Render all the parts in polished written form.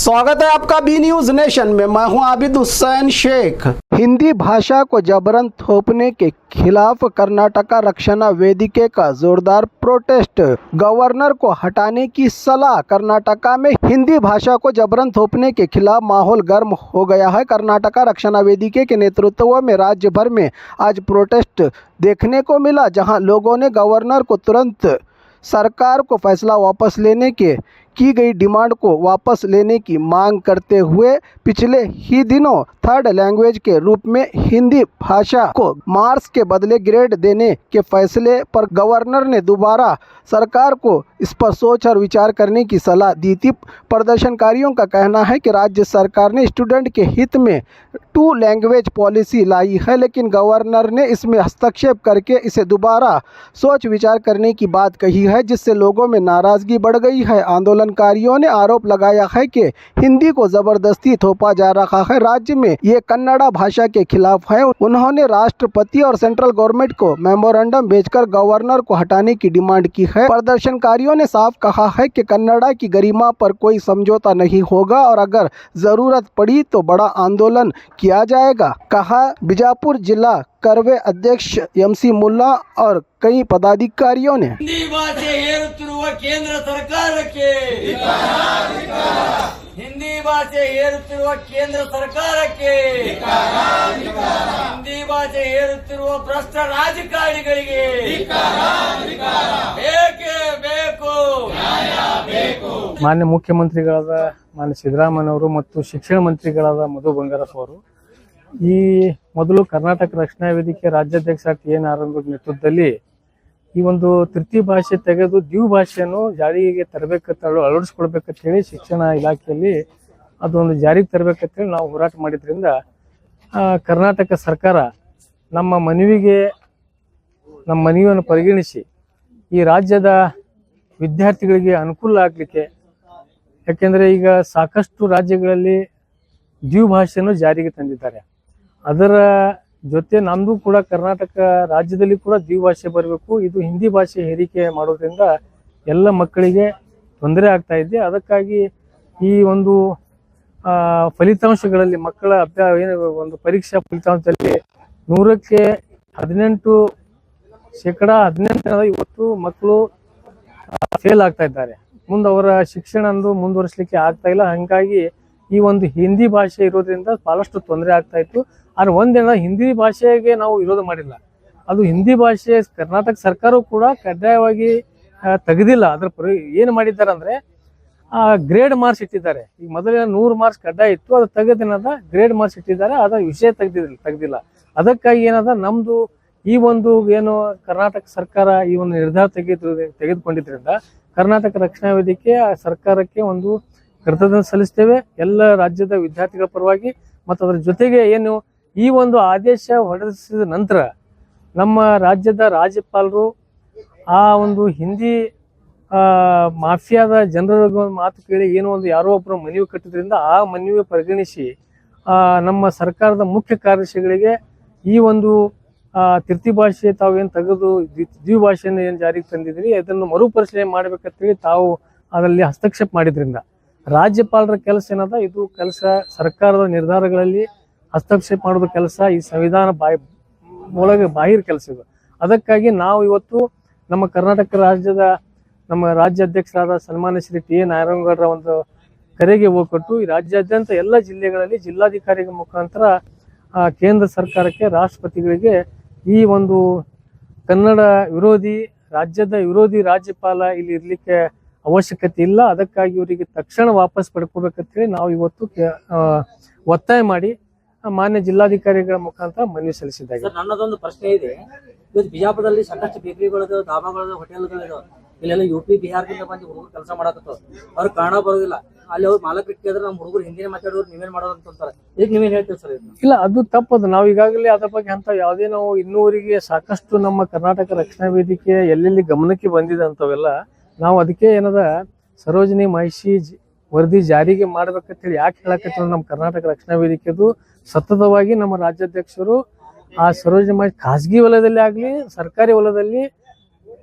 स्वागत है आपका बी न्यूज नेशन में। मैं हूं आबिद हुसैन शेख। हिंदी भाषा को जबरन थोपने के खिलाफ कर्नाटका रक्षणा वेदिके का जोरदार प्रोटेस्ट। गवर्नर को हटाने की सलाह। कर्नाटका में हिंदी भाषा को जबरन थोपने के खिलाफ माहौल गर्म हो गया है। कर्नाटका रक्षणा वेदिके के नेतृत्व में राज्य भर में आज प्रोटेस्ट देखने को मिला, जहां लोगों ने गवर्नर को तुरंत सरकार को फैसला वापस लेने की गई डिमांड को वापस लेने की मांग करते हुए पिछले ही दिनों थर्ड लैंग्वेज के रूप में हिंदी भाषा को मार्क्स के बदले ग्रेड देने के फैसले पर गवर्नर ने दोबारा सरकार को इस पर सोच और विचार करने की सलाह दी थी। प्रदर्शनकारियों का कहना है कि राज्य सरकार ने स्टूडेंट के हित में 2 लैंग्वेज पॉलिसी लाई है, लेकिन गवर्नर ने इसमें हस्तक्षेप करके इसे दोबारा सोच विचार करने की बात कही है, जिससे लोगों में नाराजगी बढ़ गई है। आंदोलनकारियों ने आरोप लगाया है कि हिंदी को जबरदस्ती थोपा जा रहा है। राज्य में ये कन्नड़ा भाषा के खिलाफ है। उन्होंने राष्ट्रपति और सेंट्रल गवर्नमेंट को मेमोरेंडम भेजकर गवर्नर को हटाने की डिमांड की है। प्रदर्शनकारियों ने साफ कहा है कि कन्नड़ा की गरिमा पर कोई समझौता नहीं होगा और अगर जरूरत पड़ी तो बड़ा आंदोलन किया जाएगा, कहा बीजापुर जिला कर्वे अध्यक्ष एमसी मुल्ला और कई पदाधिकारियों ने। हिंदी भाषे हेरुತ್ತಿರುವ ಕೇಂದ್ರ ಸರ್ಕಾರಕ್ಕೆ हिंदी भाषे हेरुತ್ತಿರುವ ಕೇಂದ್ರ ಸರ್ಕಾರಕ್ಕೆ हिंदी भाषे हेरुತ್ತಿರುವ ಭ್ರಷ್ಟ ರಾಜಕಾರಣಿಗಳಿಗೆ ಬೇಕೇ ಬೇಕು, ನ್ಯಾಯ ಬೇಕು। ಮಾನ್ಯ ಮುಖ್ಯಮಂತ್ರಿಗಳಾದ ಮಾನ್ಯ ಸಿದ್ದರಾಮಯ್ಯನವರು ಮತ್ತು ಶಿಕ್ಷಣ ಮಂತ್ರಿಗಳಾದ ಮಧು ಬಂಗಾರಪ್ಪ ಅವರು ಈ ಮೊದಲು ಕರ್ನಾಟಕ ರಕ್ಷಣಾ ವೇದಿಕೆ ರಾಜ್ಯಾಧ್ಯಕ್ಷ ಟಿ ಎನ್ ನಾರಾಯಣಗೌಡ ನೇತೃತ್ವದಲ್ಲಿ ಈ ಒಂದು ತೃತೀಯ ಭಾಷೆ ತೆಗೆದು ದ್ವಿಭಾಷೆಯನ್ನು ಭಾಷೆಯನ್ನು ಜಾರಿಗೆ ತರಬೇಕಂತ ಅಳವಡಿಸ್ಕೊಳ್ಬೇಕಂತ ಹೇಳಿ ಶಿಕ್ಷಣ ಇಲಾಖೆಯಲ್ಲಿ ಅದೊಂದು ಜಾರಿಗೆ ತರಬೇಕಂತೇಳಿ ನಾವು ಹೋರಾಟ ಮಾಡಿದ್ರಿಂದ ಕರ್ನಾಟಕ ಸರ್ಕಾರ ನಮ್ಮ ಮನವಿಯನ್ನು ಪರಿಗಣಿಸಿ ಈ ರಾಜ್ಯದ ವಿದ್ಯಾರ್ಥಿಗಳಿಗೆ ಅನುಕೂಲ ಆಗಲಿಕ್ಕೆ, ಯಾಕೆಂದರೆ ಈಗ ಸಾಕಷ್ಟು ರಾಜ್ಯಗಳಲ್ಲಿ ದ್ವಿಭಾಷೆಯನ್ನು ಜಾರಿಗೆ ತಂದಿದ್ದಾರೆ. ಅದರ ಜೊತೆ ನಮ್ಮದು ಕೂಡ ಕರ್ನಾಟಕ ರಾಜ್ಯದಲ್ಲಿ ಕೂಡ ದ್ವಿಭಾಷೆ ಬರಬೇಕು. ಇದು ಹಿಂದಿ ಭಾಷೆ ಹೇರಿಕೆ ಮಾಡೋದ್ರಿಂದ ಎಲ್ಲ ಮಕ್ಕಳಿಗೆ ತೊಂದರೆ ಆಗ್ತಾ ಇದೆ. ಅದಕ್ಕಾಗಿ ಈ ಒಂದು ಫಲಿತಾಂಶಗಳಲ್ಲಿ ಮಕ್ಕಳ ಒಂದು ಪರೀಕ್ಷಾ ಫಲಿತಾಂಶದಲ್ಲಿ 100ಕ್ಕೆ 18% ಇವತ್ತು ಮಕ್ಕಳು ಫೇಲ್ ಆಗ್ತಾ ಇದ್ದಾರೆ. ಮುಂದೆ ಅವರ ಶಿಕ್ಷಣ ಮುಂದುವರಿಸಲಿಕ್ಕೆ ಆಗ್ತಾ ಇಲ್ಲ. ಹಾಗಾಗಿ ಈ ಒಂದು ಹಿಂದಿ ಭಾಷೆ ಇರೋದ್ರಿಂದ ಬಹಳಷ್ಟು ತೊಂದರೆ ಆಗ್ತಾ ಇತ್ತು. ಆದ್ರೆ ಒಂದಿನ ಹಿಂದಿ ಭಾಷೆಗೆ ನಾವು ವಿರೋಧ ಮಾಡಿಲ್ಲ. ಅದು ಹಿಂದಿ ಭಾಷೆ ಕರ್ನಾಟಕ ಸರ್ಕಾರವು ಕೂಡ ಕಡ್ಡಾಯವಾಗಿ ತೆಗೆದಿಲ್ಲ. ಅದ್ರ ಏನು ಮಾಡಿದ್ದಾರೆ ಅಂದ್ರೆ ಗ್ರೇಡ್ ಮಾರ್ಕ್ಸ್ ಇಟ್ಟಿದ್ದಾರೆ. ಈಗ ಮೊದಲಿನ 100 ಮಾರ್ಕ್ಸ್ ಕಡ್ಡಾಯ ಇತ್ತು, ಅದು ತೆಗೆದಿನದ ಗ್ರೇಡ್ ಮಾರ್ಕ್ಸ್ ಇಟ್ಟಿದ್ದಾರೆ. ಅದ ವಿಷಯ ತೆಗೆದಿಲ್ಲ. ಅದಕ್ಕಾಗಿ ಏನದ ನಮ್ದು ಈ ಒಂದು ಏನು ಕರ್ನಾಟಕ ಸರ್ಕಾರ ಈ ಒಂದು ನಿರ್ಧಾರ ತೆಗೆದುಕೊಂಡಿದ್ರಿಂದ ಕರ್ನಾಟಕ ರಕ್ಷಣಾ ವೇದಿಕೆ ಸರ್ಕಾರಕ್ಕೆ ಒಂದು ಕೃತಜ್ಞತೆ ಸಲ್ಲಿಸ್ತೇವೆ ಎಲ್ಲ ರಾಜ್ಯದ ವಿದ್ಯಾರ್ಥಿಗಳ ಪರವಾಗಿ. ಮತ್ತು ಅದರ ಜೊತೆಗೆ ಏನು ಈ ಒಂದು ಆದೇಶ ಹೊರಡಿಸಿದ ನಂತರ ನಮ್ಮ ರಾಜ್ಯದ ರಾಜ್ಯಪಾಲರು ಆ ಒಂದು ಹಿಂದಿ ಮಾಫಿಯಾದ ಜನರ ಮಾತು ಕೇಳಿ ಏನೋ ಒಂದು ಯಾರೋ ಒಬ್ಬರು ಮನವಿ ಕಟ್ಟಿದ್ರಿಂದ ಆ ಮನವಿ ಪರಿಗಣಿಸಿ ನಮ್ಮ ಸರ್ಕಾರದ ಮುಖ್ಯ ಕಾರ್ಯದರ್ಶಿಗಳಿಗೆ ಈ ಒಂದು ತೃತೀಯ ಭಾಷೆ ತಾವೇನು ತೆಗೆದು ದ್ವಿಭಾಷೆಯನ್ನು ಏನು ಜಾರಿಗೆ ತಂದಿದ್ರಿ ಅದನ್ನು ಮರುಪರಿಶೀಲನೆ ಮಾಡ್ಬೇಕಂತೇಳಿ ತಾವು ಅದರಲ್ಲಿ ಹಸ್ತಕ್ಷೇಪ ಮಾಡಿದ್ರಿಂದ ರಾಜ್ಯಪಾಲರ ಕೆಲಸ ಏನದ, ಇದು ಕೆಲಸ ಸರ್ಕಾರದ ನಿರ್ಧಾರಗಳಲ್ಲಿ ಹಸ್ತಕ್ಷೇಪ ಮಾಡೋದು ಕೆಲಸ ಈ ಸಂವಿಧಾನ ಒಳಗೆ ಬಾಹಿರ ಕೆಲಸ ಇದು. ಅದಕ್ಕಾಗಿ ನಾವು ಇವತ್ತು ನಮ್ಮ ಕರ್ನಾಟಕ ರಾಜ್ಯದ ನಮ್ಮ ರಾಜ್ಯಾಧ್ಯಕ್ಷರಾದ ಸನ್ಮಾನ್ಯ ಶ್ರೀ ಟಿ ಎನ್ ನಾರಾಯಣಗೌಡರ ಒಂದು ಕರೆಗೆ ಹೋಗ್ಕೊಟ್ಟು ಈ ರಾಜ್ಯಾದ್ಯಂತ ಎಲ್ಲ ಜಿಲ್ಲೆಗಳಲ್ಲಿ ಜಿಲ್ಲಾಧಿಕಾರಿಗಳ ಮುಖಾಂತರ ಕೇಂದ್ರ ಸರ್ಕಾರಕ್ಕೆ, ರಾಷ್ಟ್ರಪತಿಗಳಿಗೆ ಈ ಒಂದು ಕನ್ನಡ ವಿರೋಧಿ ರಾಜ್ಯದ ವಿರೋಧಿ ರಾಜ್ಯಪಾಲ ಇಲ್ಲಿ ಇರ್ಲಿಕ್ಕೆ ಅವಶ್ಯಕತೆ ಇಲ್ಲ, ಅದಕ್ಕಾಗಿ ಇವರಿಗೆ ತಕ್ಷಣ ವಾಪಸ್ ಪಡ್ಕೋಬೇಕಂತೇಳಿ ನಾವು ಇವತ್ತು ಒತ್ತಾಯ ಮಾಡಿ ಮಾನ್ಯ ಜಿಲ್ಲಾಧಿಕಾರಿಗಳ ಮುಖಾಂತರ ಮನವಿ ಸಲ್ಲಿಸಿದ್ದಾರೆ. ನನ್ನದೊಂದು ಪ್ರಶ್ನೆ ಇದೆ. ಇವತ್ತು ಬಿಜಾಪುರದಲ್ಲಿ ಸಾಕಷ್ಟು ಬೇಕರಿಗಳದು, ಧಾಬಾಗಳದು, ಹೋಟೆಲ್ಗಳಿದಾವ. ಇಲ್ಲೆಲ್ಲ UP ಬಿಹಾರದಿಂದ ಬಂದು ಹುಡುಗರು ಕೆಲಸ ಮಾಡಕತ್ತವ. ಅವ್ರು ಕನ್ನಡ ಬರೋದಿಲ್ಲ. ಅಲ್ಲಿ ಅವ್ರು ಮಾಲಕರಿಗೆ ಕೇಳಿದ್ರೆ ನಮ್ಮ ಹುಡುಗರು ಹಿಂದಿನೇ ಮಾತಾಡೋರು ನೀವೇನ್ ಮಾಡೋದು ಅಂತಾರೆ. ಇದಕ್ಕೆ ನೀವೇನ್ ಹೇಳ್ತೀವಿ ಸರ್? ಇಲ್ಲ, ಅದು ತಪ್ಪದು. ನಾವು ಈಗಾಗಲೇ ಅದ್ರ ಬಗ್ಗೆ ಅಂತ ಯಾವುದೇ ನಾವು ಇನ್ನೂವರೆಗೆ ಸಾಕಷ್ಟು ನಮ್ಮ ಕರ್ನಾಟಕ ರಕ್ಷಣಾ ವೇದಿಕೆ ಎಲ್ಲೆಲ್ಲಿ ಗಮನಕ್ಕೆ ಬಂದಿದೆ ಅಂತವೆಲ್ಲ ನಾವು ಅದಕ್ಕೆ ಏನದ ಸರೋಜಿನಿ ಮಹಿಷಿ ವರದಿ ಜಾರಿಗೆ ಮಾಡ್ಬೇಕಂತೇಳಿ ಯಾಕೆ ಹೇಳಕತ್ತೀವಿ. ನಮ್ಮ ಕರ್ನಾಟಕ ರಕ್ಷಣಾ ವೇದಿಕೆದು ಸತತವಾಗಿ ನಮ್ಮ ರಾಜ್ಯಾಧ್ಯಕ್ಷರು ಆ ಸರೋಜಿನಿ ಮಹಿಷಿ ಖಾಸಗಿ ವಲಯದಲ್ಲಿ ಆಗಲಿ ಸರ್ಕಾರಿ ವಲಯದಲ್ಲಿ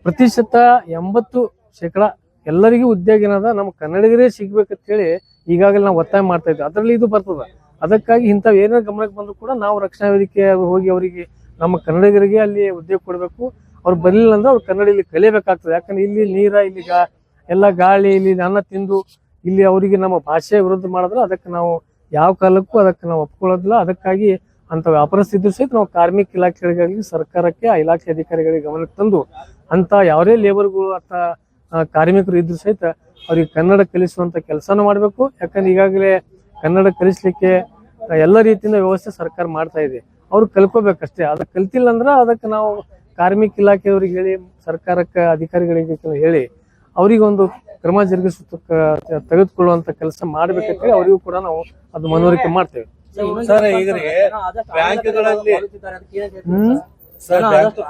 ಪ್ರತಿಶತ 80% ಎಲ್ಲರಿಗೂ ಉದ್ಯೋಗ ಏನದ ನಮ್ಮ ಕನ್ನಡಿಗರೇ ಸಿಗ್ಬೇಕಂತ ಹೇಳಿ ಈಗಾಗಲೇ ನಾವು ಒತ್ತಾಯ ಮಾಡ್ತಾ ಇದ್ವಿ, ಅದರಲ್ಲಿ ಇದು ಬರ್ತದ. ಅದಕ್ಕಾಗಿ ಇಂಥವು ಏನಾರ ಗಮನಕ್ಕೆ ಬಂದ್ರು ಕೂಡ ನಾವು ರಕ್ಷಣಾ ವೇದಿಕೆ ಹೋಗಿ ಅವರಿಗೆ ನಮ್ಮ ಕನ್ನಡಿಗರಿಗೆ ಅಲ್ಲಿ ಉದ್ಯೋಗ ಕೊಡಬೇಕು. ಅವ್ರು ಬರಲಿಲ್ಲ ಅಂದ್ರೆ ಅವ್ರು ಕನ್ನಡ ಇಲ್ಲಿ ಕಲಿಯಬೇಕಾಗ್ತದೆ. ಯಾಕಂದ್ರೆ ಇಲ್ಲಿ ನೀರ, ಇಲ್ಲಿ ಎಲ್ಲ ಗಾಳಿ, ಇಲ್ಲಿ ಅನ್ನ ತಿಂದು ಇಲ್ಲಿ ಅವರಿಗೆ ನಮ್ಮ ಭಾಷೆ ವಿರುದ್ಧ ಮಾಡಿದ್ರೆ ಅದಕ್ಕೆ ನಾವು ಯಾವ ಕಾಲಕ್ಕೂ ಅದಕ್ಕೆ ನಾವು ಒಪ್ಕೊಳ್ಳೋದಿಲ್ಲ. ಅದಕ್ಕಾಗಿ ಅಂತ ಅಪರಿಸ್ಥಿತಿ ಸಹಿತ ನಾವು ಕಾರ್ಮಿಕ ಇಲಾಖೆಗಳಿಗಾಗಲಿ ಸರ್ಕಾರಕ್ಕೆ ಆ ಇಲಾಖೆ ಅಧಿಕಾರಿಗಳಿಗೆ ಗಮನಕ್ಕೆ ತಂದು ಅಂತ ಯಾವುದೇ ಲೇಬರ್ಗಳು ಅಥವಾ ಕಾರ್ಮಿಕರು ಇದ್ರು ಸಹಿತ ಅವ್ರಿಗೆ ಕನ್ನಡ ಕಲಿಸುವಂತ ಕೆಲಸನೂ ಮಾಡಬೇಕು. ಯಾಕಂದ್ರೆ ಈಗಾಗಲೇ ಕನ್ನಡ ಕಲಿಸ್ಲಿಕ್ಕೆ ಎಲ್ಲ ರೀತಿಯಿಂದ ವ್ಯವಸ್ಥೆ ಸರ್ಕಾರ ಮಾಡ್ತಾ ಇದೆ. ಅವ್ರು ಕಲ್ಕೋಬೇಕಷ್ಟೇ. ಅದಕ್ಕೆ ಕಲ್ತಿಲ್ಲ ಅಂದ್ರೆ ಅದಕ್ಕೆ ನಾವು ಕಾರ್ಮಿಕ ಇಲಾಖೆಯವ್ರಿಗೆ ಹೇಳಿ, ಸರ್ಕಾರಕ್ಕೆ ಅಧಿಕಾರಿಗಳಿಗೆ ಹೇಳಿ ಅವ್ರಿಗೆ ಒಂದು ಕ್ರಮ ತೆಗೆದುಕೊಳ್ಳುವಂತ ಕೆಲಸ ಮಾಡ್ಬೇಕಂತೇಳಿ ಅವರಿಗೂ ಕೂಡ ನಾವು ಅದು ಮನವರಿಕೆ ಮಾಡ್ತೇವೆ. ಸರ್, ಈಗ ಬ್ಯಾಂಕ್ಗಳಲ್ಲಿ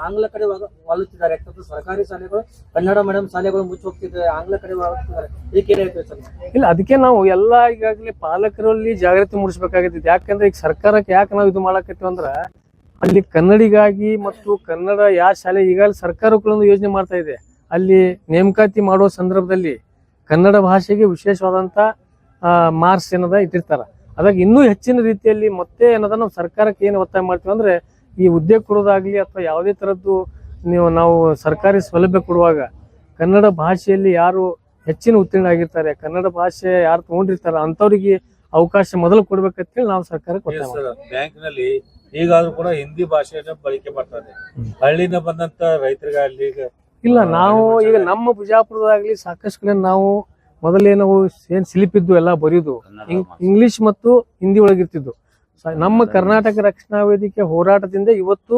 ಆಂಗ್ಲ ಕಡೆ ವಾಲುತ್ತಿದ್ದಾರೆ. ಸರ್ಕಾರಿ ಶಾಲೆಗಳು ಕನ್ನಡ ಮೀಡಿಯಂ ಶಾಲೆಗಳು ಮುಚ್ಚಿ ಹೋಗ್ತಿದ್ದಾರೆ, ಆಂಗ್ಲ ಕಡೆ ವಾಲುತ್ತಿದ್ದಾರೆ. ಇದಕ್ಕೆ ಏನಾಯ್ತು ಸರ್? ಇಲ್ಲ, ಅದಕ್ಕೆ ನಾವು ಎಲ್ಲ ಈಗಾಗಲೇ ಪಾಲಕರಲ್ಲಿ ಜಾಗೃತಿ ಮೂಡಿಸ್ಬೇಕಾಗಿತ್ತು. ಯಾಕಂದ್ರೆ ಈಗ ಸರ್ಕಾರಕ್ಕೆ ಯಾಕೆ ನಾವು ಇದು ಮಾಡಕತ್ತೀವಿ ಅಂದ್ರ ಅಲ್ಲಿ ಕನ್ನಡಿಗಾಗಿ ಮತ್ತು ಕನ್ನಡ ಯಾವ ಶಾಲೆ ಈಗಾಗಲೇ ಸರ್ಕಾರ ಒಂದು ಯೋಜನೆ ಮಾಡ್ತಾ ಇದೆ. ಅಲ್ಲಿ ನೇಮಕಾತಿ ಮಾಡುವ ಸಂದರ್ಭದಲ್ಲಿ ಕನ್ನಡ ಭಾಷೆಗೆ ವಿಶೇಷವಾದಂತ ಮಾರ್ಕ್ಸ್ ಏನದ ಇಟ್ಟಿರ್ತಾರ. ಅದಾಗ ಇನ್ನೂ ಹೆಚ್ಚಿನ ರೀತಿಯಲ್ಲಿ ಮತ್ತೆ ಏನದ ನಾವು ಸರ್ಕಾರಕ್ಕೆ ಏನು ಒತ್ತಾಯ ಮಾಡ್ತೀವಿ ಅಂದ್ರೆ ಈ ಉದ್ಯೋಗ ಕೊಡೋದಾಗ್ಲಿ ಅಥವಾ ಯಾವುದೇ ತರದ್ದು ನಾವು ಸರ್ಕಾರಿ ಸೌಲಭ್ಯ ಕೊಡುವಾಗ ಕನ್ನಡ ಭಾಷೆಯಲ್ಲಿ ಯಾರು ಹೆಚ್ಚಿನ ಉತ್ತೀರ್ಣ ಆಗಿರ್ತಾರೆ, ಕನ್ನಡ ಭಾಷೆ ಯಾರು ತಗೊಂಡಿರ್ತಾರ ಅಂತವ್ರಿಗೆ ಅವಕಾಶ ಮೊದಲು ಕೊಡ್ಬೇಕಂತೇಳಿ ನಾವು ಸರ್ಕಾರಕ್ಕೆ ಒತ್ತಾಯ ಮಾಡ್ತೀವಿ. ಬ್ಯಾಂಕ್ ನಲ್ಲಿ ಈಗಾದ್ರೂ ಕೂಡ ಹಿಂದಿ ಭಾಷೆಯನ್ನ ಬಳಕೆ ಮಾಡ್ತಾರೆ. ಹಳ್ಳಿನ ಬಂದಂತ ರೈತರಿಗಾಗ್ಲಿ ಇಲ್ಲ, ನಾವು ಈಗ ನಮ್ಮ ಬಿಜಾಪುರದಾಗ್ಲಿ ಸಾಕಷ್ಟು ಕಡೆ ನಾವು ಮೊದಲೇ ನಾವು ಏನ್ ಸ್ಲಿಪ್ ಇದ್ದು ಎಲ್ಲ ಬರೆಯುದು ಇಂಗ್ಲಿಷ್ ಮತ್ತು ಹಿಂದಿ ಒಳಗಿರ್ತಿದ್ದು. ನಮ್ಮ ಕರ್ನಾಟಕ ರಕ್ಷಣಾ ವೇದಿಕೆ ಹೋರಾಟದಿಂದ ಇವತ್ತು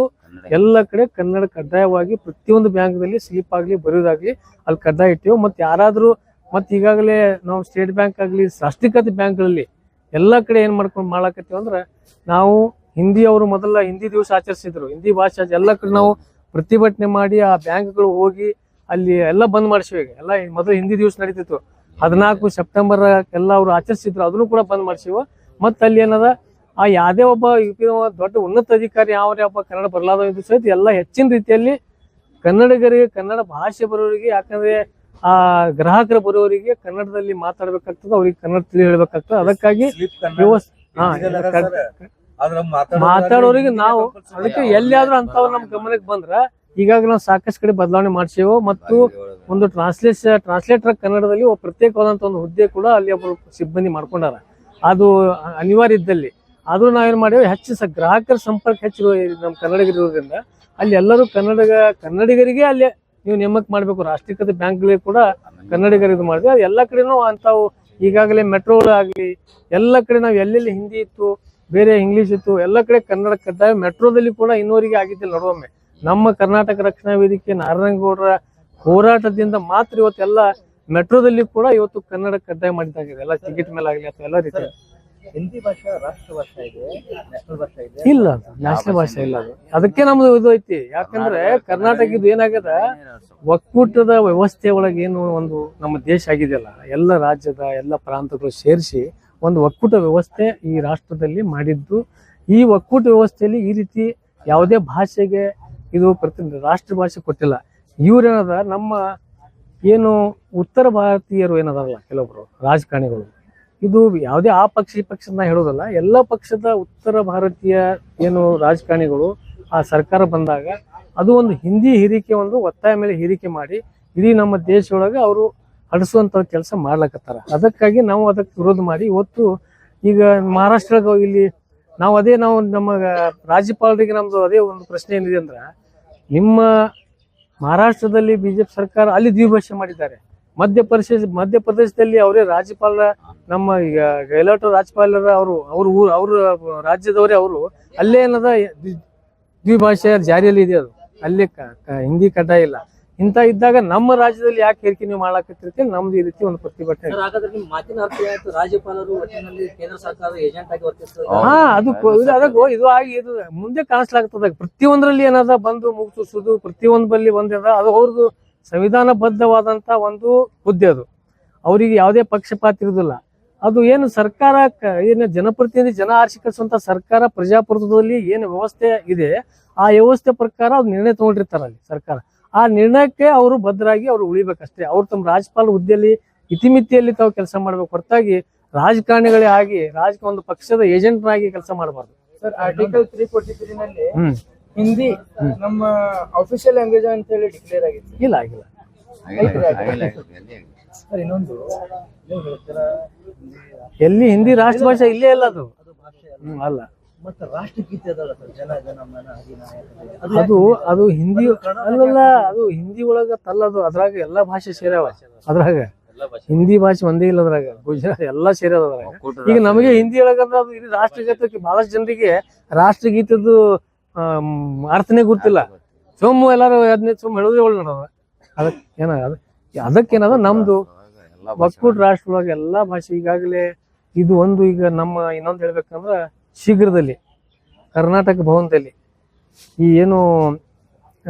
ಎಲ್ಲ ಕಡೆ ಕನ್ನಡ ಕಡ್ಡಾಯವಾಗಿ ಪ್ರತಿಯೊಂದು ಬ್ಯಾಂಕ್ದಲ್ಲಿ ಸ್ಲಿಪ್ ಆಗ್ಲಿ ಬರೆಯೋದಾಗ್ಲಿ ಅಲ್ಲಿ ಕಡ್ಡಾಯ ಇಟ್ಟಿವಿ. ಮತ್ತೆ ಯಾರಾದ್ರೂ ಮತ್ತೆ ಈಗಾಗಲೇ ನಾವು ಸ್ಟೇಟ್ ಬ್ಯಾಂಕ್ ಆಗ್ಲಿ ರಾಷ್ಟ್ರೀಕೃತ ಬ್ಯಾಂಕ್ಗಳಲ್ಲಿ ಎಲ್ಲ ಕಡೆ ಏನ್ ಮಾಡಾಕತ್ತೀವಿ ಅಂದ್ರೆ ನಾವು ಹಿಂದಿ ಅವರು ಮೊದಲ ಹಿಂದಿ ದಿವಸ ಆಚರಿಸಿದ್ರು, ಹಿಂದಿ ಭಾಷೆ ಎಲ್ಲ ಕಡೆ ನಾವು ಪ್ರತಿಭಟನೆ ಮಾಡಿ ಆ ಬ್ಯಾಂಕ್ಗಳು ಹೋಗಿ ಅಲ್ಲಿ ಎಲ್ಲ ಬಂದ್ ಮಾಡಿಸಿವಿ. ಎಲ್ಲ ಮೊದಲು ಹಿಂದಿ ದಿವಸ ನಡೀತಿತ್ತು, 14 ಸೆಪ್ಟೆಂಬರ್ ಎಲ್ಲ ಅವ್ರು ಆಚರಿಸಿದ್ರು, ಅದನ್ನು ಕೂಡ ಬಂದ್ ಮಾಡಿಸಿವ. ಮತ್ತೆ ಅಲ್ಲಿ ಏನದ ಆ ಯಾವ್ದೇ ಒಬ್ಬ ದೊಡ್ಡ ಉನ್ನತ ಅಧಿಕಾರಿ ಯಾವ್ದೇ ಒಬ್ಬ ಕನ್ನಡ ಬರಲಾದ ಇದು ಸಹಿತ ಎಲ್ಲ ಹೆಚ್ಚಿನ ರೀತಿಯಲ್ಲಿ ಕನ್ನಡಿಗರಿಗೆ ಕನ್ನಡ ಭಾಷೆ ಬರೋರಿಗೆ, ಯಾಕಂದ್ರೆ ಆ ಗ್ರಾಹಕರ ಬರೋರಿಗೆ ಕನ್ನಡದಲ್ಲಿ ಮಾತಾಡ್ಬೇಕಾಗ್ತದೆ, ಅವ್ರಿಗೆ ಕನ್ನಡ ತಿಳಿ ಹೇಳ್ಬೇಕಾಗ್ತದೆ. ಅದಕ್ಕಾಗಿ ಮಾತಾಡೋರಿಗೆ ನಾವು ಅದಕ್ಕೆ ಎಲ್ಲಿಯಾದ್ರೂ ಅಂತವ್ ನಮ್ ಗಮನಕ್ಕೆ ಬಂದ್ರ ಈಗಾಗಲೇ ನಾವು ಸಾಕಷ್ಟು ಕಡೆ ಬದಲಾವಣೆ ಮಾಡ್ಸೇವು. ಮತ್ತು ಒಂದು ಟ್ರಾನ್ಸ್ಲೇಟರ್ ಕನ್ನಡದಲ್ಲಿ ಪ್ರತ್ಯೇಕವಾದಂತ ಒಂದು ಹುದ್ದೆ ಕೂಡ ಅಲ್ಲಿ ಒಬ್ಬರು ಸಿಬ್ಬಂದಿ ಮಾಡ್ಕೊಂಡಾರ. ಅದು ಅನಿವಾರ್ಯ ಇದ್ದಲ್ಲಿ ಆದ್ರೂ ನಾವೇನ್ ಮಾಡೇವಿ, ಹೆಚ್ಚು ಗ್ರಾಹಕರ ಸಂಪರ್ಕ ಹೆಚ್ಚು ನಮ್ಮ ಕನ್ನಡಿಗರಿರೋದ್ರಿಂದ ಅಲ್ಲಿ ಎಲ್ಲರೂ ಕನ್ನಡಿಗರಿಗೆ ಅಲ್ಲಿ ನೀವು ನೇಮಕ ಮಾಡ್ಬೇಕು. ರಾಷ್ಟ್ರೀಕೃತ ಬ್ಯಾಂಕ್ಗಳಿಗೆ ಕೂಡ ಕನ್ನಡಿಗರು ಇದು ಮಾಡಿದ್ವಿ. ಅದು ಎಲ್ಲ ಕಡೆನೂ ಅಂತಾವು ಈಗಾಗಲೇ ಮೆಟ್ರೋ ಆಗ್ಲಿ ಎಲ್ಲ ಕಡೆ ನಾವು ಎಲ್ಲೆಲ್ಲಿ ಹಿಂದಿ ಇತ್ತು, ಬೇರೆ ಇಂಗ್ಲಿಷ್ ಇತ್ತು, ಎಲ್ಲ ಕಡೆ ಕನ್ನಡ ಕಡ್ಡಾಯ. ಮೆಟ್ರೋದಲ್ಲಿ ಕೂಡ ಇನ್ನೂವರೆಗೆ ಆಗಿದ್ದಿಲ್ಲ ನಡುವೊಮ್ಮೆ. ನಮ್ಮ ಕರ್ನಾಟಕ ರಕ್ಷಣಾ ವೇದಿಕೆ ನಾರಾಯಣಗೌಡರ ಹೋರಾಟದಿಂದ ಮಾತ್ರ ಇವತ್ತೆಲ್ಲ ಮೆಟ್ರೋದಲ್ಲಿ ಕೂಡ ಇವತ್ತು ಕನ್ನಡ ಕಡ್ಡಾಯ ಮಾಡಿದ್ದಾಗಿದೆ. ಎಲ್ಲ ಟಿಕೆಟ್ ಮೇಲೆ ಆಗ್ಲಿ ಅಥವಾ ಎಲ್ಲ ರೀತಿ. ಹಿಂದಿ ಭಾಷೆ ರಾಷ್ಟ್ರ ಭಾಷೆ ಇದೆ, ನ್ಯಾಷನಲ್ ಭಾಷೆ ಇದೆ? ಇಲ್ಲ, ನ್ಯಾಷನಲ್ ಭಾಷೆ ಇಲ್ಲ. ಅದು ಅದಕ್ಕೆ ನಮ್ದು ಇದು ಐತಿ. ಯಾಕಂದ್ರೆ ಕರ್ನಾಟಕ ಇದು ಏನಾಗ್ಯದ ಒಕ್ಕೂಟದ ವ್ಯವಸ್ಥೆ ಒಳಗೆ ಏನು ಒಂದು ನಮ್ಮ ದೇಶ ಆಗಿದೆಯಲ್ಲ, ಎಲ್ಲ ರಾಜ್ಯದ ಎಲ್ಲ ಪ್ರಾಂತಗಳು ಸೇರಿಸಿ ಒಂದು ಒಕ್ಕೂಟ ವ್ಯವಸ್ಥೆ ಈ ರಾಷ್ಟ್ರದಲ್ಲಿ ಮಾಡಿದ್ದು. ಈ ಒಕ್ಕೂಟ ವ್ಯವಸ್ಥೆಯಲ್ಲಿ ಈ ರೀತಿ ಯಾವುದೇ ಭಾಷೆಗೆ ಇದು ರಾಷ್ಟ್ರ ಭಾಷೆ ಕೊಟ್ಟಿಲ್ಲ. ಇವ್ರೇನದ ನಮ್ಮ ಏನು ಉತ್ತರ ಭಾರತೀಯರು ಏನದಾರಲ್ಲ ಕೆಲವೊಬ್ರು ರಾಜಕಾರಣಿಗಳು, ಇದು ಯಾವುದೇ ಆ ಪಕ್ಷ ಈ ಪಕ್ಷದ ಹೇಳೋದಲ್ಲ, ಎಲ್ಲ ಪಕ್ಷದ ಉತ್ತರ ಭಾರತೀಯ ಏನು ರಾಜಕಾರಣಿಗಳು ಆ ಸರ್ಕಾರ ಬಂದಾಗ ಅದು ಒಂದು ಹಿಂದಿ ಹಿರಿಕೆ ಒಂದು ಒತ್ತಾಯ ಮೇಲೆ ಹಿರಿಕೆ ಮಾಡಿ ಇಡೀ ನಮ್ಮ ದೇಶದೊಳಗೆ ಅವರು ಹಡಿಸುವಂತ ಕೆಲಸ ಮಾಡ್ಲಕತ್ತಾರ. ಅದಕ್ಕಾಗಿ ನಾವು ಅದಕ್ಕೆ ವಿರೋಧ ಮಾಡಿ ಇವತ್ತು ಈಗ ಮಹಾರಾಷ್ಟ್ರದಾಗ ಇಲ್ಲಿ ನಾವು ನಮ್ಮ ರಾಜ್ಯಪಾಲರಿಗೆ ನಮ್ದು ಅದೇ ಒಂದು ಪ್ರಶ್ನೆ ಏನಿದೆ ಅಂದ್ರೆ, ನಿಮ್ಮ ಮಹಾರಾಷ್ಟ್ರದಲ್ಲಿ ಬಿಜೆಪಿ ಸರ್ಕಾರ ಅಲ್ಲಿ ದ್ವಿಭಾಷೆ ಮಾಡಿದ್ದಾರೆ. ಮಧ್ಯಪ್ರದೇಶದಲ್ಲಿ ಅವರೇ ರಾಜ್ಯಪಾಲರ ನಮ್ಮ ಗೆಹ್ಲೋಟ್ ರಾಜ್ಯಪಾಲರ ಅವ್ರ ರಾಜ್ಯದವರೇ ಅವರು ಅಲ್ಲೇ ಏನದ ದ್ವಿಭಾಷೆ ಜಾರಿಯಲ್ಲಿ ಇದೆ. ಅದು ಅಲ್ಲೇ ಹಿಂದಿ ಕಡ್ಡಾಯ ಇಲ್ಲ. ಇಂತ ಇದ್ದಾಗ ನಮ್ಮ ರಾಜ್ಯದಲ್ಲಿ ಯಾಕೆ ಹೇರಿಕೆ ನೀವು ಮಾಡಾಕತ್ತಿರ್ತೀವಿ, ನಮ್ದು ಈ ರೀತಿ ಒಂದು ಪ್ರತಿಭಟನೆ. ರಾಜ್ಯಪಾಲರು ಒಟ್ಟಿನಲ್ಲಿ ಕೇಂದ್ರ ಸರ್ಕಾರದ ಏಜೆಂಟ್ ಆಗಿ ವರ್ತಿಸ್ತಾರೆ. ಇದು ಆಗಿ ಇದು ಮುಂದೆ ಕಾಣಿಸ್ಲಾಗ್ತದ. ಪ್ರತಿಯೊಂದರಲ್ಲಿ ಏನದ ಬಂದು ಮುಗಿಸುದು, ಪ್ರತಿಯೊಂದ್ ಬಲ್ಲಿ ಒಂದದ ಅದು ಅವ್ರದ್ದು ಸಂವಿಧಾನಬದ್ಧವಾದಂತ ಒಂದು ಹುದ್ದೆ. ಅದು ಅವರಿಗೆ ಯಾವುದೇ ಪಕ್ಷಪಾತ ಇರುವುದಿಲ್ಲ. ಅದು ಏನು ಸರ್ಕಾರ ಏನು ಜನಪ್ರತಿನಿಧಿ ಜನ ಆರಿಸಿಕೊಳ್ಳುವಂತ ಸರ್ಕಾರ ಪ್ರಜಾಪ್ರಭುತ್ವದಲ್ಲಿ ಏನು ವ್ಯವಸ್ಥೆ ಇದೆ ಆ ವ್ಯವಸ್ಥೆ ಪ್ರಕಾರ ಅವ್ರು ನಿರ್ಣಯ ತಗೊಂಡಿರ್ತಾರ ಅಲ್ಲಿ ಸರ್ಕಾರ. ಆ ನಿರ್ಣಯಕ್ಕೆ ಅವರು ಭದ್ರಾಗಿ ಅವ್ರು ಉಳಿಬೇಕಷ್ಟೇ. ಅವ್ರು ತಮ್ಮ ರಾಜ್ಯಪಾಲ ಹುದ್ದೆಯಲ್ಲಿ ಇತಿಮಿತಿಯಲ್ಲಿ ತಾವು ಕೆಲಸ ಮಾಡ್ಬೇಕು ಹೊರತಾಗಿ ರಾಜಕಾರಣಿಗಳೇ ಆಗಿ ಒಂದು ಪಕ್ಷದ ಏಜೆಂಟ್ನಾಗಿ ಕೆಲಸ ಮಾಡಬಾರ್ದು. ಸರ್ ಆರ್ಟಿಕಲ್ 343 ನಲ್ಲಿ ಹ್ಮ್ ಹಿಂದಿ ನಮ್ಮ ಅಫಿಷಿಯಲ್ ಲ್ಯಾಂಗ್ವೇಜ್ ಅಂತ ಹೇಳಿ ಡಿಕ್ಲೇರ್ ಆಗಿತ್ತು. ಇಲ್ಲ ಆಗಿಲ್ಲ. ಸರ್ ಇನ್ನೊಂದು ನೀವು ಹೇಳ್ತೀರಾ ಎಲ್ಲಿ ಹಿಂದಿ ರಾಷ್ಟ್ರ ಭಾಷೆ ಇಲ್ಲೇ ಇಲ್ಲ ಅದು. ಅಲ್ಲ ಮತ್ತೆ ರಾಷ್ಟ್ರಗೀತೆ ಅದಲ್ಲ ಸರ್, ಜನ ಜನಮನ ಅಧಿನಾಯಕ ಅದು ಹಿಂದಿ ಅಲ್ಲಲ್ಲ, ಅದು ಹಿಂದಿ ಒಳಗ ತಲ್ಲದು. ಅದ್ರಾಗ ಎಲ್ಲಾ ಭಾಷೆ ಸೇರ್ಯಾವ. ಅದ್ರಾಗ ಹಿಂದಿ ಭಾಷೆ ಒಂದೇ ಇಲ್ಲ, ಅದ್ರಾಗ ಗುಜರಾತ್ ಎಲ್ಲಾ ಸೇರ್ಯಾವ ಅದ್ರಾಗ. ಈಗ ನಮಗೆ ಹಿಂದಿ ಒಳಗಂದ್ರೆ ಅದು ಇದು ರಾಷ್ಟ್ರಗೀತೆ ಬಹಳಷ್ಟು ಜನರಿಗೆ ರಾಷ್ಟ್ರಗೀತದ್ದು ಅರ್ಥನೇ ಗೊತ್ತಿಲ್ಲ. ಸೋಮು ಎಲ್ಲಾರು ಅದನ್ನೇ ಸೋಮು ಹೇಳೋದೇ ಒಳ್ಳೆ ನೋಡೋದು. ಅದಕ್ಕೇನದ ನಮ್ದು ಒಕ್ಕೂಟ ರಾಷ್ಟ್ರದೊಳಗೆ ಎಲ್ಲಾ ಭಾಷೆ ಈಗಾಗಲೇ ಇದು ಒಂದು. ಈಗ ನಮ್ಮ ಇನ್ನೊಂದು ಹೇಳ್ಬೇಕಂದ್ರ ಶೀಘ್ರದಲ್ಲಿ ಕರ್ನಾಟಕ ಭವನದಲ್ಲಿ ಈ ಏನು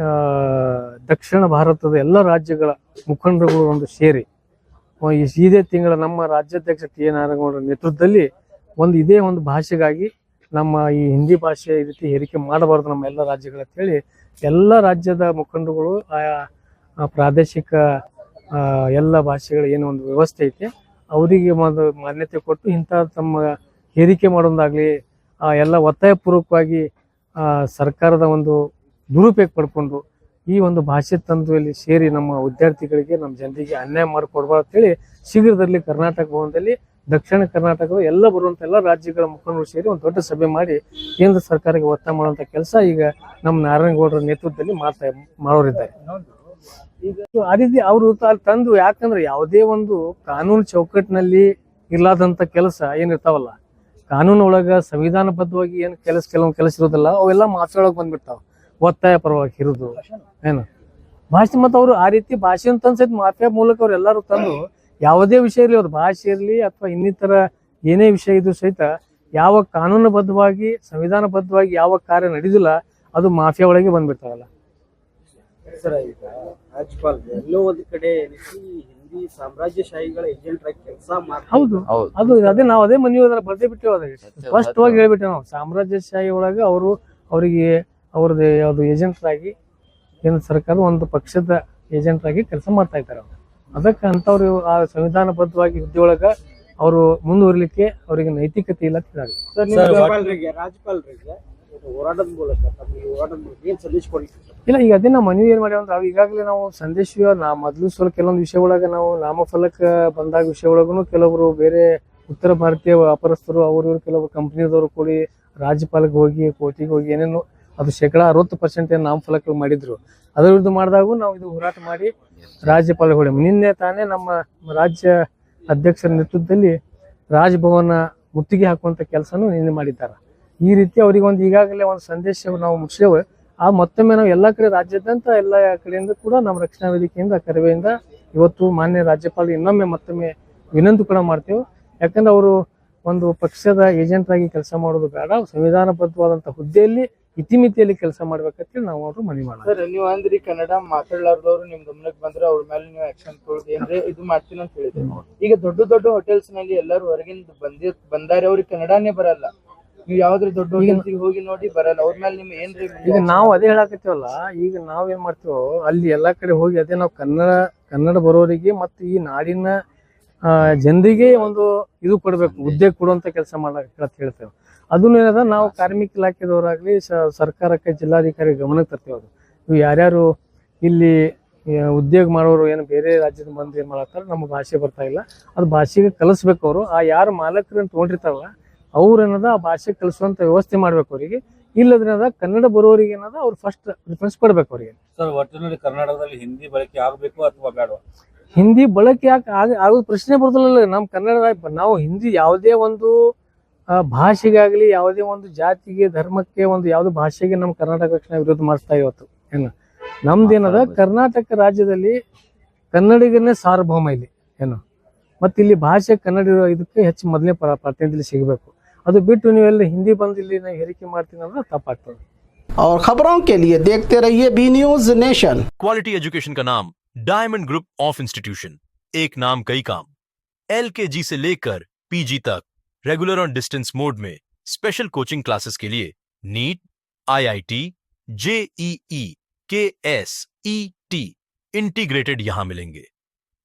ದಕ್ಷಿಣ ಭಾರತದ ಎಲ್ಲ ರಾಜ್ಯಗಳ ಮುಖಂಡರುಗಳು ಒಂದು ಸೇರಿ ಇದೇ ತಿಂಗಳ ನಮ್ಮ ರಾಜ್ಯಾಧ್ಯಕ್ಷ ಟಿ ಎನ್ ನಾರಾಯಣಗೌಡರ ನೇತೃತ್ವದಲ್ಲಿ ಇದೇ ಒಂದು ಭಾಷೆಗಾಗಿ ನಮ್ಮ ಈ ಹಿಂದಿ ಭಾಷೆ ಈ ರೀತಿ ಹೇರಿಕೆ ಮಾಡಬಾರ್ದು ನಮ್ಮ ಎಲ್ಲ ರಾಜ್ಯಗಳ ಅಂತೇಳಿ ಎಲ್ಲ ರಾಜ್ಯದ ಮುಖಂಡರುಗಳು ಆಯಾ ಪ್ರಾದೇಶಿಕ ಎಲ್ಲ ಭಾಷೆಗಳ ಏನು ಒಂದು ವ್ಯವಸ್ಥೆ ಐತೆ ಅವರಿಗೆ ಒಂದು ಮಾನ್ಯತೆ ಕೊಟ್ಟು ಇಂಥ ತಮ್ಮ ಹೇರಿಕೆ ಮಾಡೋದಾಗ್ಲಿ ಎಲ್ಲ ಒತ್ತಾಯಪೂರ್ವಕವಾಗಿ ಸರ್ಕಾರದ ಒಂದು ದುರುಪಯೋಗ ಪಡ್ಕೊಂಡು ಈ ಒಂದು ಭಾಷೆ ತಂದುವಲ್ಲಿ ಸೇರಿ ನಮ್ಮ ವಿದ್ಯಾರ್ಥಿಗಳಿಗೆ ನಮ್ಮ ಜನರಿಗೆ ಅನ್ಯಾಯ ಮಾಡಿಕೊಡ್ಬಾರ್ದು ಅಂತೇಳಿ ಶೀಘ್ರದಲ್ಲಿ ಕರ್ನಾಟಕ ಭವನದಲ್ಲಿ ದಕ್ಷಿಣ ಕರ್ನಾಟಕದ ಎಲ್ಲ ಬರುವಂಥ ಎಲ್ಲ ರಾಜ್ಯಗಳ ಮುಖಂಡರು ಸೇರಿ ಒಂದು ದೊಡ್ಡ ಸಭೆ ಮಾಡಿ ಕೇಂದ್ರ ಸರ್ಕಾರಕ್ಕೆ ಒತ್ತಾಯ ಮಾಡುವಂಥ ಕೆಲಸ ಈಗ ನಮ್ಮ ನಾರಾಯಣಗೌಡರ ನೇತೃತ್ವದಲ್ಲಿ ಮಾಡೋರಿದ್ದಾರೆ. ಆ ರೀತಿ ಅವರು ಅಲ್ಲಿ ತಂದು, ಯಾಕಂದ್ರೆ ಯಾವುದೇ ಒಂದು ಕಾನೂನು ಚೌಕಟ್ಟಿನಲ್ಲಿ ಇರ್ಲಾದಂಥ ಕೆಲಸ ಏನಿರ್ತಾವಲ್ಲ, ಕಾನೂನು ಒಳಗ ಸಂವಿಧಾನಬದ್ಧವಾಗಿ ಏನು ಕೆಲವೊಂದು ಕೆಲಸ ಇರೋದಿಲ್ಲ, ಅವೆಲ್ಲ ಮಾತೊಳಗೆ ಬಂದ್ಬಿಡ್ತಾವ. ಒತ್ತಾಯ ಪರವಾಗಿ ಇರುದು ಏನು ಭಾಷೆ, ಮತ್ತು ಅವರು ಆ ರೀತಿ ಭಾಷೆ ಅಂತ ಸಹಿತ ಮಾಫಿಯಾ ಮೂಲಕ ಅವ್ರು ಎಲ್ಲರೂ ತಂದು ಯಾವುದೇ ವಿಷಯ ಇರಲಿ, ಅವ್ರ ಭಾಷೆ ಇರಲಿ ಅಥವಾ ಇನ್ನಿತರ ಏನೇ ವಿಷಯ ಇದ್ರು ಸಹಿತ ಯಾವ ಕಾನೂನುಬದ್ಧವಾಗಿ ಸಂವಿಧಾನಬದ್ಧವಾಗಿ ಯಾವ ಕಾರ್ಯ ನಡೆದಿಲ್ಲ ಅದು ಮಾಫಿಯಾ ಒಳಗೆ ಬಂದ್ಬಿಡ್ತಾವಲ್ಲ. ಸರ್ ಈಗ ರಾಜ್ಯಪಾಲ್ ಎಲ್ಲೋ ಒಂದು ಕಡೆ ಹಿಂದಿ ಸಾಮ್ರಾಜ್ಯಶಾಹಿಗಳ ಏಜೆಂಟ್ ಆಗಿ ಕೆಲಸ ಮಾಡ್ತಾರೆ. ಹೌದು, ಅದೇ ನಾವು ಅದೇ ಮನೆಯೊಳಗೆ ಬರ್ದೇ ಬಿಟ್ಟೇವೆ. ಸ್ಪಷ್ಟವಾಗಿ ಹೇಳ್ಬಿಟ್ಟೆ ನಾವು, ಸಾಮ್ರಾಜ್ಯಶಾಹಿ ಒಳಗೆ ಅವರಿಗೆ ಅವ್ರದ್ದು ಯಾವುದು ಏಜೆಂಟ್ರಾಗಿ ಕೇಂದ್ರ ಸರ್ಕಾರ ಒಂದು ಪಕ್ಷದ ಏಜೆಂಟ್ರಾಗಿ ಕೆಲಸ ಮಾಡ್ತಾ ಇದ್ದಾರೆ. ಅದಕ್ಕೆ ಅಂಥವ್ರು ಆ ಸಂವಿಧಾನಬದ್ಧವಾಗಿ ಹುದ್ದೆಯೊಳಗ ಅವರು ಮುಂದುವರಿಲಿಕ್ಕೆ ಅವರಿಗೆ ನೈತಿಕತೆ ಇಲ್ಲ. ರಾಜ್ಯಪಾಲರಿಗೆ ಹೋರಾಟದ ಮೂಲಕ ಏನ್ ಸಂದೇಶ ಕೊಡ್ಲಿಕ್ಕೆ ಇಲ್ಲ, ಈಗ ಅದೇ ನಾವು ಮನವಿ ಏನ್ ಮಾಡ್ಯಾವ ಅಂದ್ರೆ ಈಗಾಗಲೇ ನಾವು ಸಂದೇಶ ಮೊದಲು ಸ್ವಲ್ಪ ಕೆಲವೊಂದು ವಿಷಯ ಒಳಗ ನಾವು ನಾಮಫಲಕ ಬಂದಾಗ ವಿಷಯ ಒಳಗೂ ಕೆಲವರು ಬೇರೆ ಉತ್ತರ ಭಾರತೀಯ ವ್ಯಾಪಾರಸ್ಥರು ಅವರು ಕೆಲವರು ಕಂಪ್ನಿದವರು ಕೂಡಿ ರಾಜ್ಯಪಾಲಕ್ಕೆ ಹೋಗಿ ಕೋರ್ಟಿಗೆ ಹೋಗಿ ಏನೇನು ಅದು 60% ಏನು ನಾಮಫಲಕಗಳು ಮಾಡಿದ್ರು. ಅದರ ವಿರುದ್ಧ ಮಾಡಿದಾಗೂ ನಾವು ಇದು ಹೋರಾಟ ಮಾಡಿ ರಾಜ್ಯಪಾಲಗಳು ನಿನ್ನೆ ತಾನೇ ನಮ್ಮ ರಾಜ್ಯ ಅಧ್ಯಕ್ಷರ ನೇತೃತ್ವದಲ್ಲಿ ರಾಜಭವನ ಮುತ್ತಿಗೆ ಹಾಕುವಂತ ಕೆಲಸನೂ ನಿನ್ನೆ ಮಾಡಿದ್ದಾರೆ. ಈ ರೀತಿ ಅವರಿಗೆ ಈಗಾಗಲೇ ಒಂದು ಸಂದೇಶ ನಾವು ಮುಗಿಸೇವೆ. ಮತ್ತೊಮ್ಮೆ ನಾವು ಎಲ್ಲ ಕಡೆ ರಾಜ್ಯಾದ್ಯಂತ ಎಲ್ಲ ಕಡೆಯಿಂದ ಕೂಡ ನಮ್ಮ ರಕ್ಷಣಾ ವೇದಿಕೆಯಿಂದ ಕರವೆಯಿಂದ ಇವತ್ತು ಮಾನ್ಯ ರಾಜ್ಯಪಾಲರು ಇನ್ನೊಮ್ಮೆ ಮತ್ತೊಮ್ಮೆ ವಿನಂತಿ ಕೂಡ ಮಾಡ್ತೇವೆ. ಯಾಕಂದ್ರೆ ಅವರು ಒಂದು ಪಕ್ಷದ ಏಜೆಂಟ್ ಆಗಿ ಕೆಲಸ ಮಾಡೋದು ಬೇಡ, ಸಂವಿಧಾನಬದ್ಧವಾದಂಥ ಹುದ್ದೆಯಲ್ಲಿ ಇತಿಮಿತಿಯಲ್ಲಿ ಕೆಲಸ ಮಾಡ್ಬೇಕಂತೇಳಿ ನಾವು ಅವರು ಮನವಿ ಮಾಡೋದು. ಸರ್ ನೀವು ಅಂದ್ರಿ ಕನ್ನಡ ಮಾತಾಡ್ಲಾರ್ದವ್ರು ನಿಮ್ ಗಮನಕ್ಕೆ ಬಂದ್ರೆ ಅವ್ರ ಮೇಲೆ ನೀವು ಆಕ್ಷನ್ ತೊಗೊಳ್ಳಿ ಏನ್ರಿ ಇದು ಮಾಡ್ತೀನಿ ಅಂತ ಹೇಳಿದ್ರಿ. ಈಗ ದೊಡ್ಡ ದೊಡ್ಡ ಹೋಟೆಲ್ಸ್ ನಲ್ಲಿ ಎಲ್ಲರೂ ಹೊರಗಿಂದ ಬಂದಾರೆ, ಅವ್ರಿಗೆ ಕನ್ನಡನೇ ಬರಲ್ಲ. ನೀವು ಯಾವ್ದ್ರ ದೊಡ್ಡ ಹೋಟೆಲ್ಸಿಗೆ ಹೋಗಿ ನೋಡಿ ಬರಲ್ಲ, ಅವ್ರ ಮೇಲೆ ನಿಮ್ ಏನ್ರಿ? ಈಗ ನಾವು ಅದೇ ಹೇಳಾಕತ್ತೀವಲ್ಲ, ಈಗ ನಾವ್ ಏನ್ ಮಾಡ್ತೀವೋ ಅಲ್ಲಿ ಎಲ್ಲಾ ಕಡೆ ಹೋಗಿ ಅದೇ ನಾವು ಕನ್ನಡ ಬರೋರಿಗೆ ಮತ್ತು ಈ ನಾಡಿನ ಜನರಿಗೆ ಒಂದು ಇದು ಕೊಡ್ಬೇಕು, ಹುದ್ದೆ ಕೊಡುವಂತ ಕೆಲಸ ಮಾಡಕ್ ಹೇಳ್ತೇವೆ. ಅದನ್ನು ಏನದ ನಾವು ಕಾರ್ಮಿಕ ಇಲಾಖೆದವರಾಗ್ಲಿ ಸರ್ಕಾರಕ್ಕೆ ಜಿಲ್ಲಾಧಿಕಾರಿ ಗಮನಕ್ಕೆ ತರ್ತೇವೆ. ಅದು ಇವು ಯಾರ್ಯಾರು ಇಲ್ಲಿ ಉದ್ಯೋಗ ಮಾಡೋರು ಏನು ಬೇರೆ ರಾಜ್ಯದ ಮಂದಿ ಏನ್ ಮಾಡತ್ತಾರೆ, ನಮ್ಮ ಭಾಷೆ ಬರ್ತಾ ಇಲ್ಲ, ಅದು ಭಾಷೆಗೆ ಕಲಿಸ್ಬೇಕು. ಅವರು ಆ ಯಾರು ಮಾಲಕರನ್ನು ತೊಗೊಂಡಿರ್ತಾರಲ್ಲ ಅವ್ರೇನದ ಆ ಭಾಷೆ ಕಲಿಸುವಂತ ವ್ಯವಸ್ಥೆ ಮಾಡ್ಬೇಕು ಅವರಿಗೆ. ಇಲ್ಲದ್ರಿಂದ ಕನ್ನಡ ಬರೋರಿಗೆ ಏನದ ಅವ್ರು ಫಸ್ಟ್ ಪ್ರಿಫರೆನ್ಸ್ ಕೊಡ್ಬೇಕು ಅವರಿಗೆ. ಸರ್, ಒಟ್ಟಿನಲ್ಲಿ ಕರ್ನಾಟಕದಲ್ಲಿ ಹಿಂದಿ ಬಳಕೆ ಆಗಬೇಕು ಅಥವಾ ಬೇಡವಾ? ಹಿಂದಿ ಬಳಕೆ ಯಾಕೆ ಆಗೋದು ಪ್ರಶ್ನೆ ಬರ್ತಲ್ಲ. ನಮ್ಮ ಕನ್ನಡ ನಾವು ಹಿಂದಿ ಯಾವುದೇ ಒಂದು ಭಾಷೆಗಾಗ್ಲಿ ಯಾವುದೇ ಒಂದು ಜಾತಿಗೆ ಧರ್ಮಕ್ಕೆ ಒಂದು ಯಾವ್ದು ಭಾಷೆಗೆ ನಮ್ಮ ಕರ್ನಾಟಕ ರಕ್ಷಣಾ ವಿರೋಧ ಮಾಡಿಸ್ತಾ ಇವತ್ತು ಏನು ನಮ್ದೇನದ ಕರ್ನಾಟಕ ರಾಜ್ಯದಲ್ಲಿ ಕನ್ನಡಿಗರನ್ನೇ ಸಾರ್ವಭೌಮ ಇಲ್ಲಿ ಏನು, ಮತ್ತೆ ಇಲ್ಲಿ ಭಾಷೆ ಕನ್ನಡ ಇದಕ್ಕೆ ಹೆಚ್ಚು ಮೊದಲನೇ ಪ್ರಾತಿನಿಧ್ಯ ಸಿಗಬೇಕು. ಅದು ಬಿಟ್ಟು ನೀವೆಲ್ಲ ಹಿಂದಿ ಬಂದು ಇಲ್ಲಿ ನಾವು ಹೇರಿಕೆ ಮಾಡ್ತೀನಿ ಅಂದ್ರೆ ತಪ್ಪಾಗ್ತದೆ. और खबरों के लिए देखते रहिए B News Nation. Quality education का नाम डायमंड ग्रुप ऑफ इंस्टीट्यूशन, एक नाम कई काम। LKG से लेकर PG तक रेगुलर और डिस्टेंस मोड में स्पेशल कोचिंग क्लासेस के लिए NEET, IIT, JEE, KS, ET integrated यहां मिलेंगे।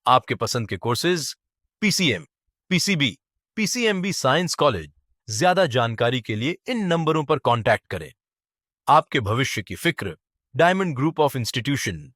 आपके पसंद के courses PCM, PCB, PCMB science college. ज्यादा जानकारी के लिए इन नंबरों पर कांटेक्ट करें। आपके भविष्य की फिक्र, डायमंड ग्रुप ऑफ इंस्टीट्यूशन।